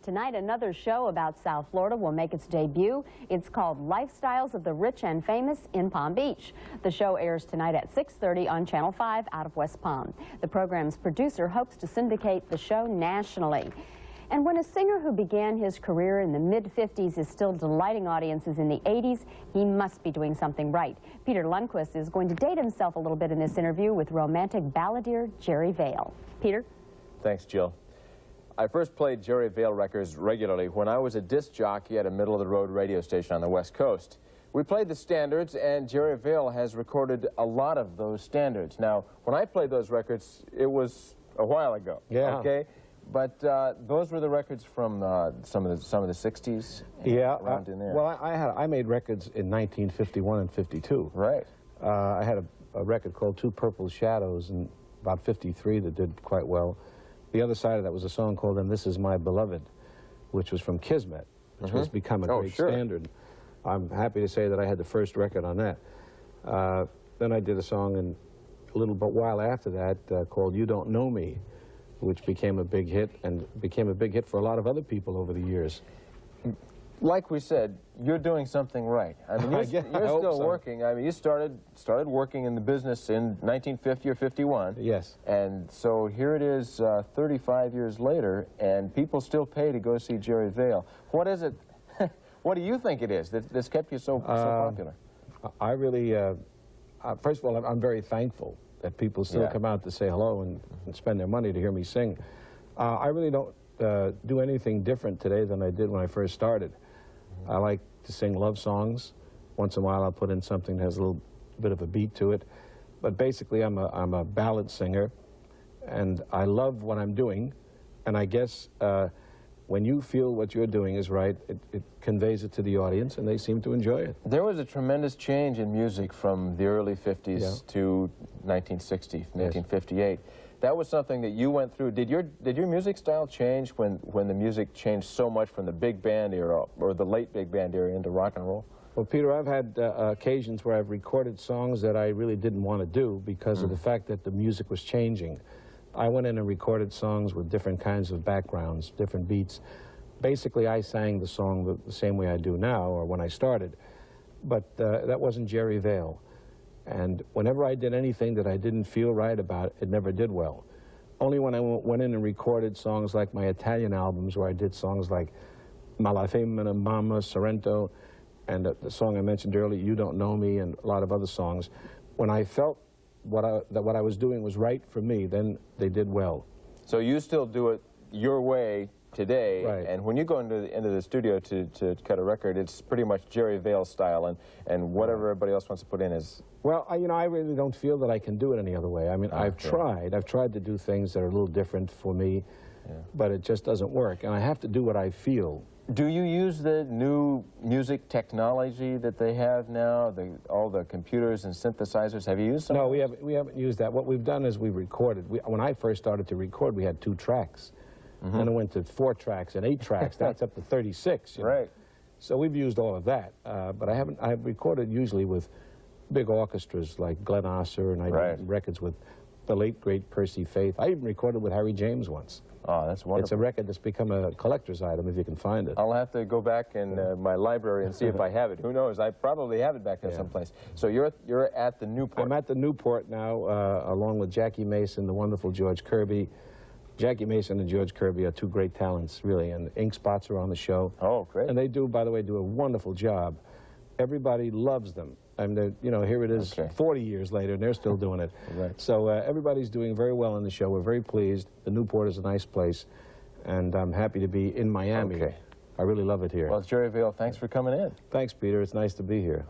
Tonight, another show about South Florida will make its debut. It's called Lifestyles of the Rich and Famous in Palm Beach. The show airs tonight at 6:30 on Channel 5 out of West Palm. The program's producer hopes to syndicate the show nationally. And when a singer who began his career in the mid-50s is still delighting audiences in the 80s, he must be doing something right. Peter Lundquist is going to date himself a little bit in this interview with romantic balladeer Jerry Vale. Peter? Thanks, Jill. I first played Jerry Vale records regularly when I was a disc jockey at a middle-of-the-road radio station on the West Coast. We played the standards, and Jerry Vale has recorded a lot of those standards. Now, when I played those records, it was a while ago. Yeah. Okay? But those were the records from some of the 60s. Yeah. Around in there. Well, I made records in 1951 and 52. Right. I had a record called Two Purple Shadows in about 53 that did quite well. The other side of that was a song called And This Is My Beloved, which was from Kismet, which has become a great standard. I'm happy to say that I had the first record on that. Then I did a song in a little while after that called You Don't Know Me, which became a big hit, and became a big hit for a lot of other people over the years. Like we said, you're doing something right. I mean, you're still working. I mean, you started working in the business in 1950 or 51. Yes. And so here it is 35 years later, and people still pay to go see Jerry Vale. What is it, what do you think it is that's kept you so popular? I really, first of all, I'm very thankful that people still come out to say hello and spend their money to hear me sing. I really don't do anything different today than I did when I first started. I like to sing love songs. Once in a while I'll put in something that has a little bit of a beat to it. But basically I'm a ballad singer, and I love what I'm doing. And I guess when you feel what you're doing is right, it conveys it to the audience, and they seem to enjoy it. There was a tremendous change in music from the early 50s to 1960, 1958. That was something that you went through. Did your music style change when the music changed so much from the big band era, or the late big band era, into rock and roll? Well, Peter, I've had occasions where I've recorded songs that I really didn't want to do because of the fact that the music was changing. I went in and recorded songs with different kinds of backgrounds, different beats. Basically, I sang the song the same way I do now, or when I started. But that wasn't Jerry Vale. And whenever I did anything that I didn't feel right about, it never did well. Only when I went in and recorded songs like my Italian albums, where I did songs like Ma la Femmina, Mama, Sorrento, and the song I mentioned earlier, You Don't Know Me, and a lot of other songs, when I felt that what I was doing was right for me, then they did well. So you still do it your way today, right. And when you go into the studio to cut a record, it's pretty much Jerry Vale style, and whatever everybody else wants to put in is... Well, you know, I really don't feel that I can do it any other way. I mean, I've tried to do things that are a little different for me, but it just doesn't work, and I have to do what I feel. Do you use the new music technology that they have now, all the computers and synthesizers? Have you used some? No, we haven't used that. What we've done is we recorded. When I first started to record, we had 2 tracks. Then it went to 4 tracks and 8 tracks. That's up to 36. You know? Right. So we've used all of that. But I've recorded usually with big orchestras like Glenn Osser, and I did records with the late, great Percy Faith. I even recorded with Harry James once. Oh, that's wonderful. It's a record that's become a collector's item, if you can find it. I'll have to go back in my library and see if I have it. Who knows? I probably have it back there someplace. So you're at the Newport. I'm at the Newport now, along with Jackie Mason, the wonderful George Kirby. Jackie Mason and George Kirby are 2 great talents, really, and Ink Spots are on the show. Oh, great. And they do, by the way, do a wonderful job. Everybody loves them. I mean, you know, here it is 40 years later, and they're still doing it. Right. So everybody's doing very well in the show. We're very pleased. The Newport is a nice place, and I'm happy to be in Miami. I really love it here. Well, Jerry Vale, thanks for coming in. Thanks, Peter. It's nice to be here.